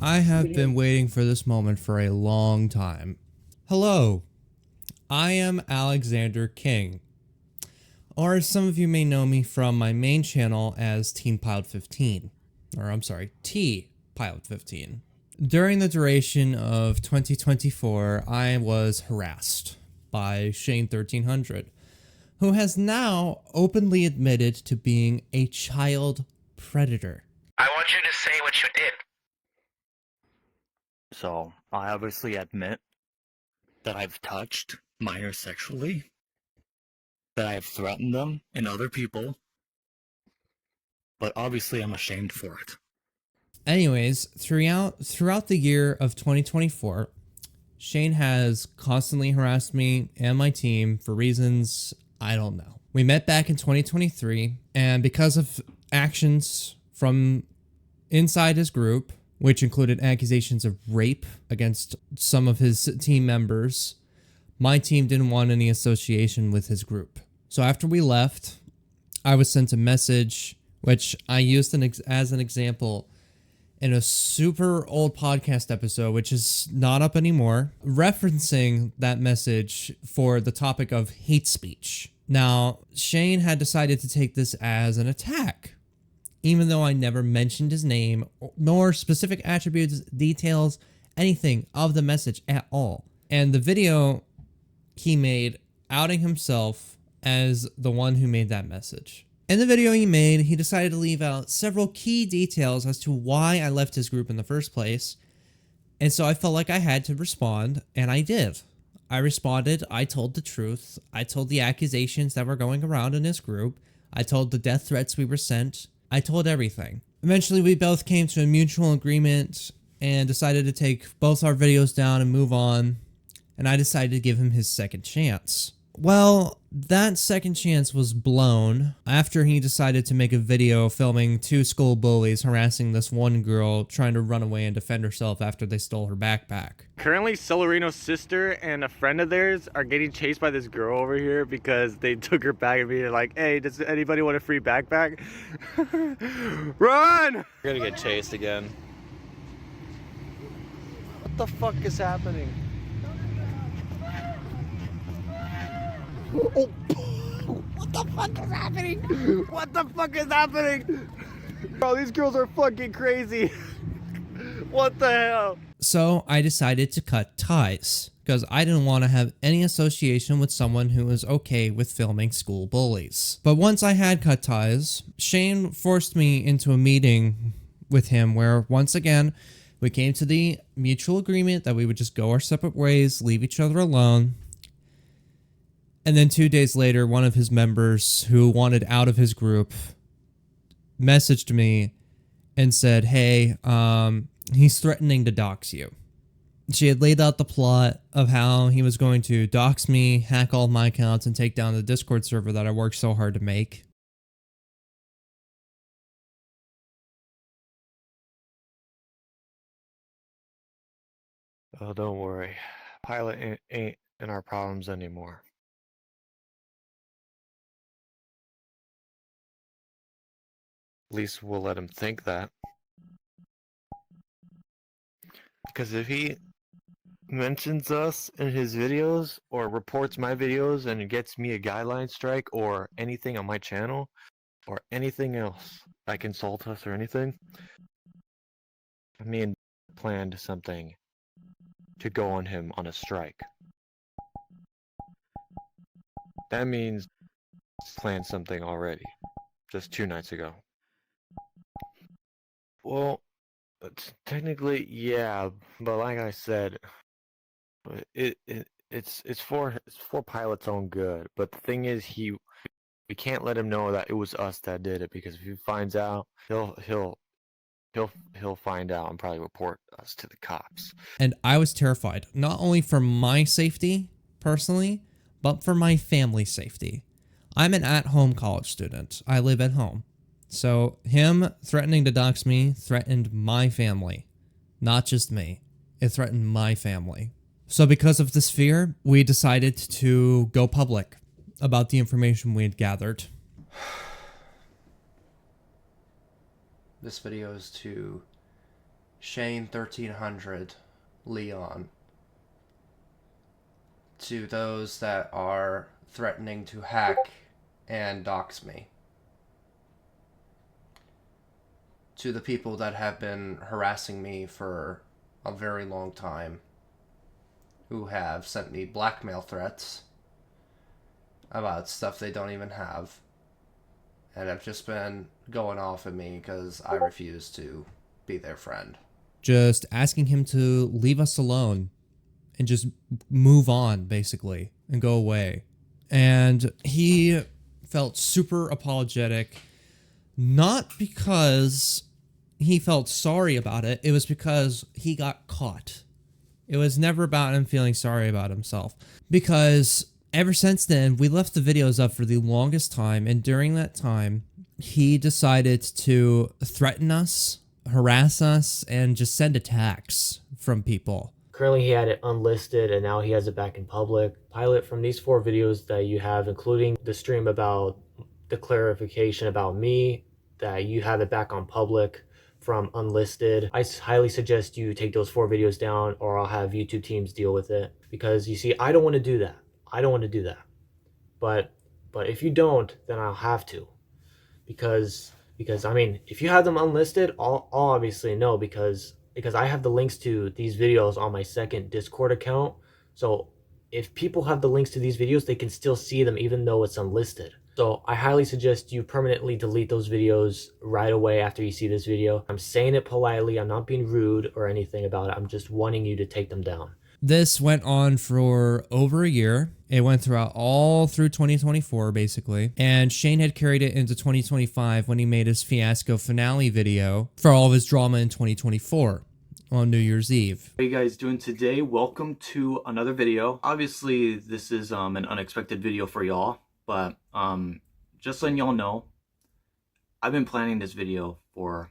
I have been waiting for this moment for a long time. Hello, I am Alexander King, or some of you may know me from my main channel as TeenPilot15, or I'm sorry, T-Pilot15. During the duration of 2024, I was harassed by Shane1300, who has now openly admitted to being a child predator. I want you to say what you did. So, I obviously admit that I've touched minors sexually, that I have threatened them and other people, but obviously I'm ashamed for it. Anyways, throughout the year of 2024, Shane has constantly harassed me and my team for reasons I don't know. We met back in 2023, and because of actions from inside his group, which included accusations of rape against some of his team members, my team didn't want any association with his group. So after we left, I was sent a message, which I used as an example in a super old podcast episode, which is not up anymore, referencing that message for the topic of hate speech. Now, Shane had decided to take this as an attack, even though I never mentioned his name, nor specific attributes, details, anything of the message at all. And the video he made outing himself as the one who made that message. In the video he made, he decided to leave out several key details as to why I left his group in the first place. And so I felt like I had to respond, and I did. I responded, I told the truth, I told the accusations that were going around in his group, I told the death threats we were sent, I told everything. Eventually we both came to a mutual agreement and decided to take both our videos down and move on, and I decided to give him his second chance. Well, that second chance was blown after he decided to make a video filming two school bullies harassing this one girl trying to run away and defend herself after they stole her backpack. Currently, Celerino's sister and a friend of theirs are getting chased by this girl over here because they took her bag and be like, hey, does anybody want a free backpack? Run! We're gonna get chased again. What the fuck is happening? Oh, what the fuck is happening? What the fuck is happening? Bro, these girls are fucking crazy. What the hell? So I decided to cut ties because I didn't want to have any association with someone who was okay with filming school bullies. But once I had cut ties, Shane forced me into a meeting with him where once again, we came to the mutual agreement that we would just go our separate ways, leave each other alone. And then 2 days later, one of his members who wanted out of his group messaged me and said, hey, he's threatening to dox you. She had laid out the plot of how he was going to dox me, hack all my accounts, and take down the Discord server that I worked so hard to make. Oh, don't worry. Pilot ain't in our problems anymore. At least we'll let him think that. Because if he mentions us in his videos or reports my videos and gets me a guideline strike or anything on my channel or anything else, like insult us or anything, me and planned something to go on him on a strike. That means planned something already, just 2 nights ago. Well, technically, yeah, but like I said, it's for Pilot's own good. But the thing is, we can't let him know that it was us that did it, because if he finds out, he'll find out and probably report us to the cops. And I was terrified, not only for my safety personally, but for my family's safety. I'm an at-home college student. I live at home. So him threatening to dox me threatened my family, not just me. It threatened my family. So because of this fear, we decided to go public about the information we had gathered. This video is to Shane1300 Leon, to those that are threatening to hack and dox me, to the people that have been harassing me for a very long time, who have sent me blackmail threats about stuff they don't even have, and have just been going off at me because I refuse to be their friend. Just asking him to leave us alone and just move on, basically, and go away. And he felt super apologetic, not because he felt sorry about it. It was because he got caught. It was never about him feeling sorry about himself, because ever since then, we left the videos up for the longest time, and during that time, he decided to threaten us, harass us, and just send attacks from people. Currently, he had it unlisted, and now he has it back in public. Pilot, from these 4 videos that you have, including the stream about the clarification about me, that you have it back on public from unlisted. I highly suggest you take those 4 videos down, or I'll have YouTube teams deal with it. Because you see, I don't want to do that. I don't want to do that. But if you don't, then I'll have to. Because I mean, if you have them unlisted, I'll obviously know, because I have the links to these videos on my second Discord account. So if people have the links to these videos, they can still see them even though it's unlisted. So I highly suggest you permanently delete those videos right away after you see this video. I'm saying it politely. I'm not being rude or anything about it. I'm just wanting you to take them down. This went on for over a year. It went throughout all through 2024, basically. And Shane had carried it into 2025 when he made his fiasco finale video for all of his drama in 2024 on New Year's Eve. How you guys doing today? Welcome to another video. Obviously, this is an unexpected video for y'all, but just letting y'all know, I've been planning this video for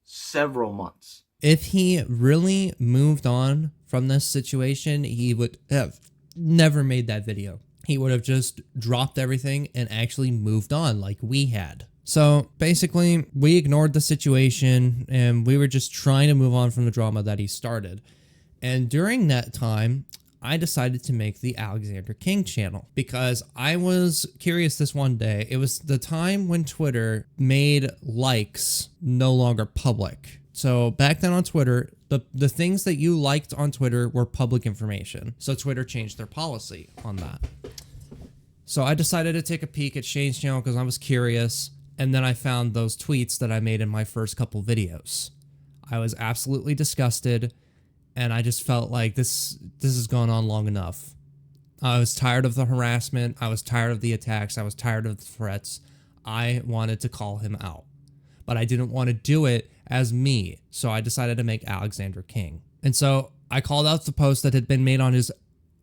several months. If he really moved on from this situation, he would have never made that video. He would have just dropped everything and actually moved on like we had. So basically, we ignored the situation and we were just trying to move on from the drama that he started. And during that time, I decided to make the Alexander King channel because I was curious this one day. It was the time when Twitter made likes no longer public. So back then on Twitter, the things that you liked on Twitter were public information. So Twitter changed their policy on that. So I decided to take a peek at Shane's channel because I was curious. And then I found those tweets that I made in my first couple videos. I was absolutely disgusted. And I just felt like this has gone on long enough. I was tired of the harassment. I was tired of the attacks. I was tired of the threats. I wanted to call him out. But I didn't want to do it as me. So I decided to make Alexander King. And so I called out the post that had been made on his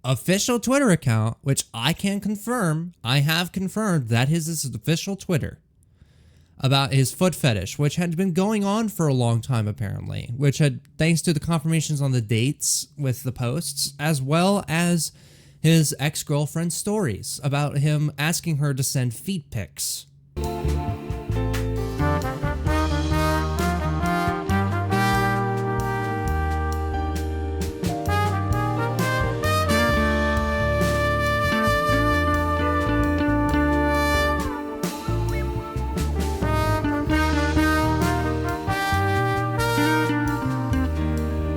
official Twitter account, which I can confirm. I have confirmed that is his official Twitter, about his foot fetish, which had been going on for a long time apparently, which had, thanks to the confirmations on the dates with the posts, as well as his ex-girlfriend's stories about him asking her to send feet pics.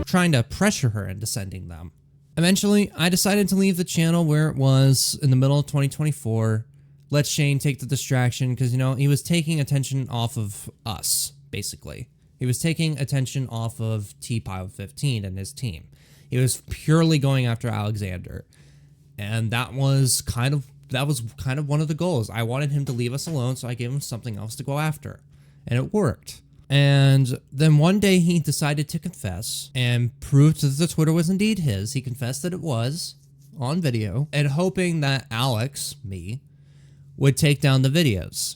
Trying to pressure her into sending them. Eventually, I decided to leave the channel where it was in the middle of 2024. Let Shane take the distraction because, you know, he was taking attention off of us, basically. He was taking attention off of T-Pilot15 and his team. He was purely going after Alexander. And that was kind of one of the goals. I wanted him to leave us alone, so I gave him something else to go after. And it worked. And then one day he decided to confess and prove that the Twitter was indeed his. He confessed that it was on video and hoping that Alex, me, would take down the videos.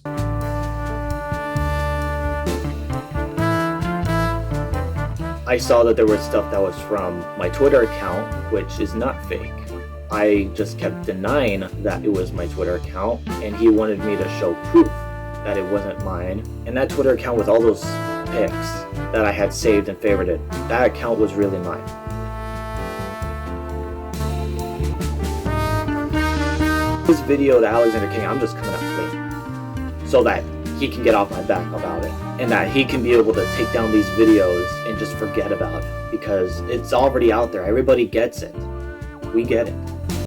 I saw that there was stuff that was from my Twitter account, which is not fake. I just kept denying that it was my Twitter account, and he wanted me to show proof that it wasn't mine. And that Twitter account with all those pics that I had saved and favorited. That account was really mine. This video to Alexander King, I'm just coming out clean so that he can get off my back about it, and that he can be able to take down these videos and just forget about it, because it's already out there. Everybody gets it. We get it.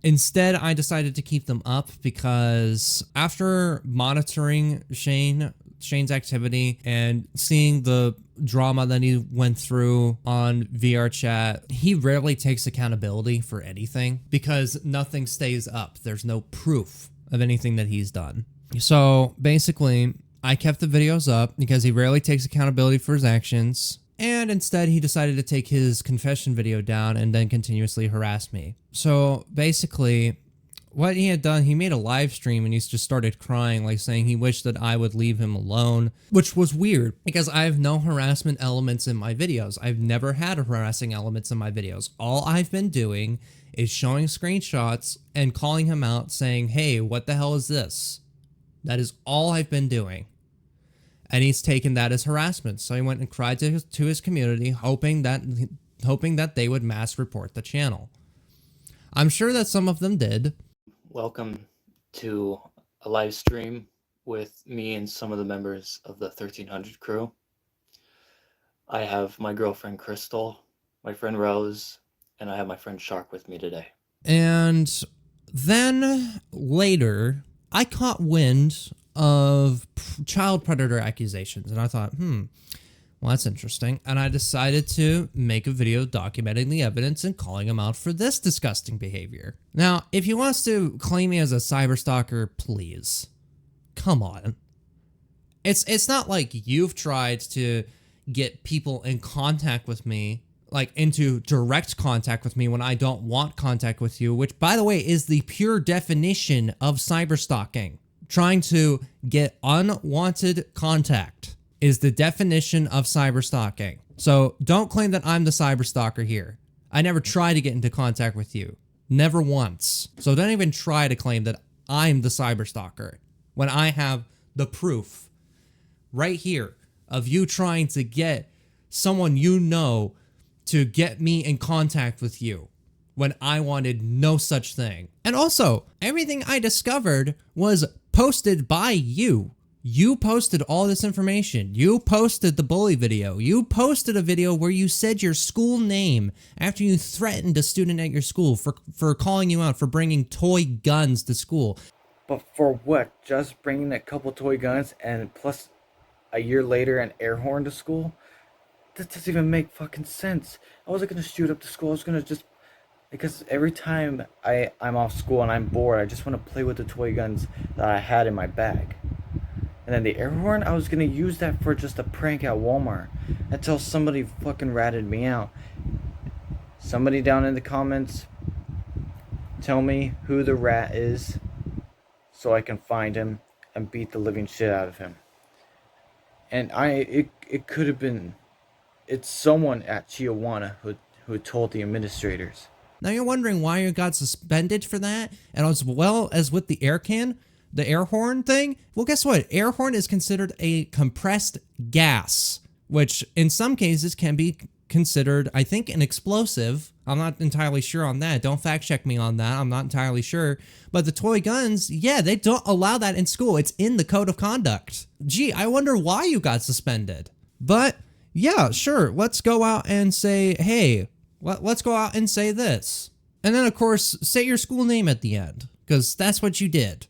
Instead, I decided to keep them up because after monitoring Shane's activity and seeing the drama that he went through on VR chat, he rarely takes accountability for anything because nothing stays up. There's no proof of anything that he's done. So basically, I kept the videos up because he rarely takes accountability for his actions. And instead, he decided to take his confession video down and then continuously harass me. So basically, what he had done, he made a live stream and he just started crying, like saying he wished that I would leave him alone, which was weird because I have no harassment elements in my videos. I've never had harassing elements in my videos. All I've been doing is showing screenshots and calling him out saying, hey, what the hell is this? That is all I've been doing. And he's taken that as harassment. So he went and cried to his community, hoping that they would mass report the channel. I'm sure that some of them did. Welcome to a live stream with me and some of the members of the 1300 crew. I have my girlfriend Crystal, my friend Rose, and I have my friend Shark with me today. And then later, I caught wind of child predator accusations, and I thought, well, that's interesting. And I decided to make a video documenting the evidence and calling him out for this disgusting behavior. Now, if he wants to claim me as a cyberstalker, please, come on. It's not like you've tried to get people in contact with me, like into direct contact with me when I don't want contact with you, which, by the way, is the pure definition of cyberstalking. Trying to get unwanted contact is the definition of cyberstalking. So don't claim that I'm the cyberstalker here. I never tried to get into contact with you. Never once. So don't even try to claim that I'm the cyberstalker when I have the proof right here of you trying to get someone you know to get me in contact with you when I wanted no such thing. And also, everything I discovered was posted by you. You posted all this information. You posted the bully video. You posted a video where you said your school name after you threatened a student at your school for calling you out for bringing toy guns to school. But for what? Just bringing a couple toy guns and plus a year later an air horn to school? That doesn't even make fucking sense. I wasn't gonna shoot up the school. I was gonna just... Because every time I'm off school and I'm bored, I just want to play with the toy guns that I had in my bag. And then the air horn, I was going to use that for just a prank at Walmart until somebody fucking ratted me out. Somebody down in the comments, tell me who the rat is so I can find him and beat the living shit out of him. And it could have been... It's someone at Tijuana who told the administrators. Now you're wondering why you got suspended for that, and as well as with the air horn thing. Well, guess what? Air horn is considered a compressed gas, which in some cases can be considered, I think, an explosive. I'm not entirely sure on that. Don't fact check me on that. I'm not entirely sure. But the toy guns, yeah, they don't allow that in school. It's in the code of conduct. Gee, I wonder why you got suspended. But yeah, sure. Let's go out and say, hey, let's go out and say this. And then, of course, say your school name at the end, because that's what you did.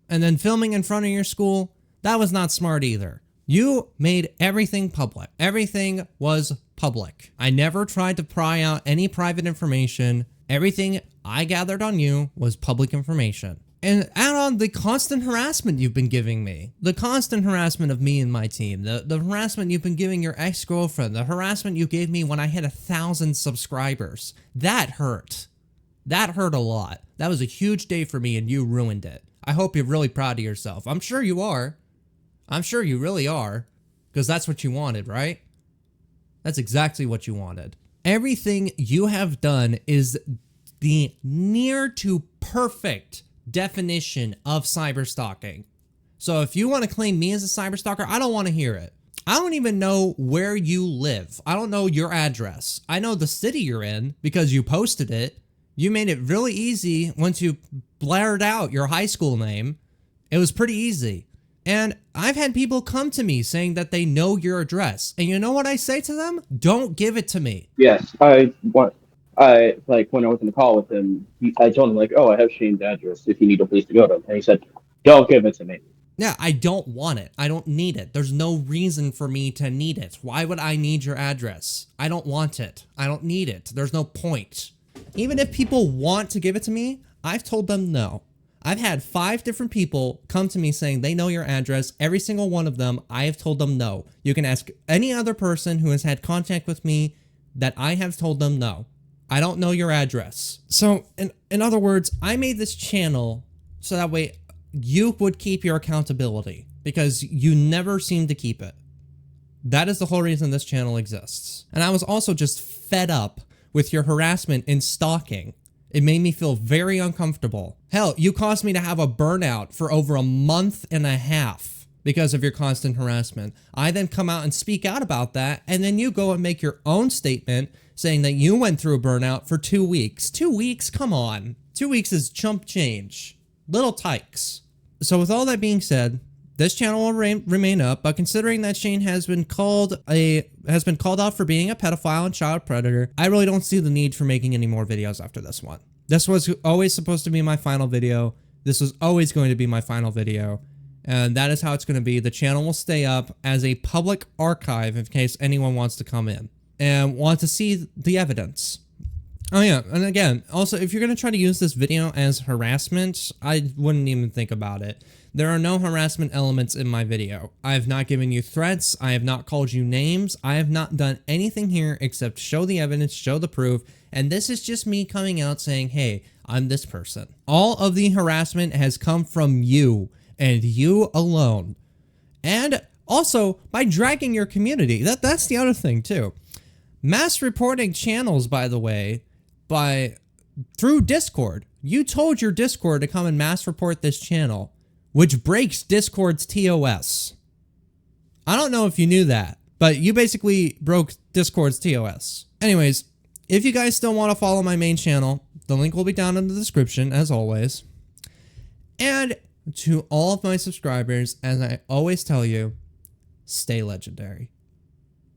And then filming in front of your school, that was not smart either. You made everything public. Everything was public. I never tried to pry out any private information. Everything I gathered on you was public information. And add on the constant harassment you've been giving me. The constant harassment of me and my team. The harassment you've been giving your ex-girlfriend. The harassment you gave me when I hit 1,000 subscribers. That hurt. That hurt a lot. That was a huge day for me and you ruined it. I hope you're really proud of yourself. I'm sure you are. I'm sure you really are. Because that's what you wanted, right? That's exactly what you wanted. Everything you have done is the near to perfect definition of cyberstalking. So if you want to claim me as a cyberstalker, I don't want to hear it. I don't even know where you live. I don't know your address. I know the city you're in because you posted it. You made it really easy once you blared out your high school name. It was pretty easy. And I've had people come to me saying that they know your address. And you know what I say to them? Don't give it to me. Yes, I like when I was in the call with him, I told him like, oh, I have Shane's address if you need a place to go to, and he said, don't give it to me. Yeah, I don't want it. I don't need it. There's no reason for me to need it. Why would I need your address? I don't want it. I don't need it. There's no point. Even if people want to give it to me, I've told them no. I've had 5 different people come to me saying they know your address. Every single one of them, I have told them no. You can ask any other person who has had contact with me that I have told them no. I don't know your address. So, in other words, I made this channel so that way you would keep your accountability because you never seem to keep it. That is the whole reason this channel exists. And I was also just fed up with your harassment and stalking. It made me feel very uncomfortable. Hell, you caused me to have a burnout for over a month and a half because of your constant harassment. I then come out and speak out about that, and then you go and make your own statement saying that you went through a burnout for 2 weeks. 2 weeks? Come on. 2 weeks is chump change. Little tykes. So with all that being said, this channel will remain up, but considering that Shane has been called out for being a pedophile and child predator, I really don't see the need for making any more videos after this one. This was always supposed to be my final video. This was always going to be my final video, and that is how it's going to be. The channel will stay up as a public archive in case anyone wants to come in and want to see the evidence. Oh yeah, and again, also, if you're going to try to use this video as harassment, I wouldn't even think about it. There are no harassment elements in my video. I have not given you threats. I have not called you names. I have not done anything here except show the evidence, show the proof, and this is just me coming out saying, hey, I'm this person. All of the harassment has come from you, and you alone. And also, by dragging your community. That's the other thing, too. Mass reporting channels, by the way, through Discord. You told your Discord to come and mass report this channel, which breaks Discord's TOS. I don't know if you knew that, but you basically broke Discord's TOS. Anyways, if you guys still want to follow my main channel, the link will be down in the description, as always. And to all of my subscribers, as I always tell you, stay legendary.